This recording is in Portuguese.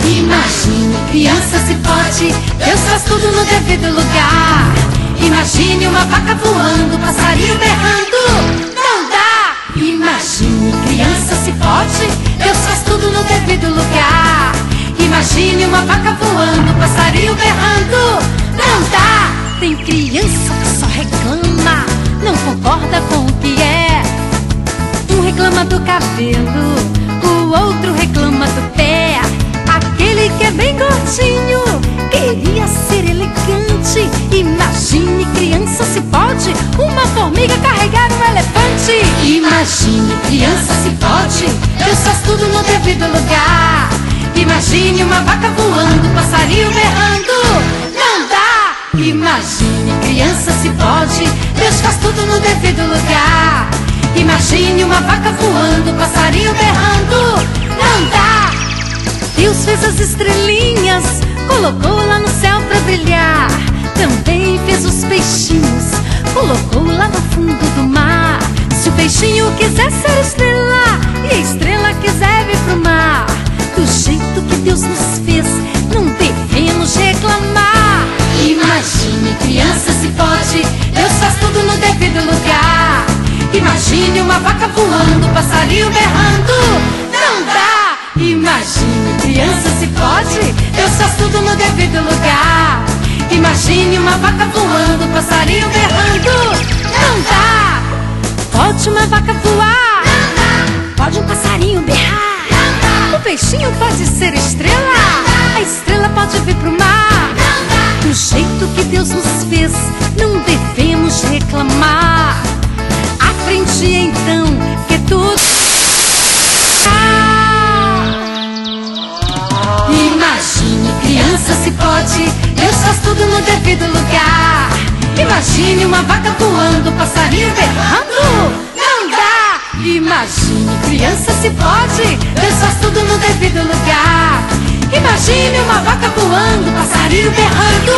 Imagine, criança, se pode, Deus faz tudo no devido lugar. Imagine uma vaca voando, passarinho berrando, não dá. Imagine, criança, se pode, Deus faz tudo no devido lugar. Imagine uma vaca voando, passarinho berrando, não dá. Tem criança que só reclama, não concorda com o que é. Um reclama do cabelo, o outro reclama do pé. Aquele que é bem gordinho queria ser elegante. Imagine, criança, se pode, uma formiga carregar um elefante. Imagine, criança, se pode, Deus faz tudo no devido lugar. Imagine uma vaca voando, passarinho berrando, não dá. Imagine, criança, se pode, Deus faz tudo no devido lugar. Imagine uma vaca voando, passarinho berrando, não dá. Deus fez as estrelinhas, colocou lá no céu pra brilhar. Também fez os peixinhos, colocou lá no fundo do mar. Se o peixinho quiser ser estrela e a estrela quiser vir pro mar, do jeito que Deus nos fez, não devemos reclamar. Imagine, criança, se pode, Deus faz tudo no devido lugar. Imagine uma vaca voando, passarinho berrando, não dá. Imagine, criança, se pode, Deus faz tudo no devido lugar. Imagine uma vaca voando, passarinho berrando, não dá. Pode uma vaca voar, não dá. Pode um passarinho berrar, não dá. O peixinho pode ser estrela, não dá. A estrela pode vir pro mar, não dá. Do jeito que Deus nos fez, não devemos reclamar. Aprende então que tudo Imagine, criança, se pode, Deus faz tudo no devido lugar. Imagine uma vaca voando, passarinho berrando, não dá. Imagine, criança, se pode, Deus faz tudo no devido lugar. Imagine uma vaca voando, passarinho berrando,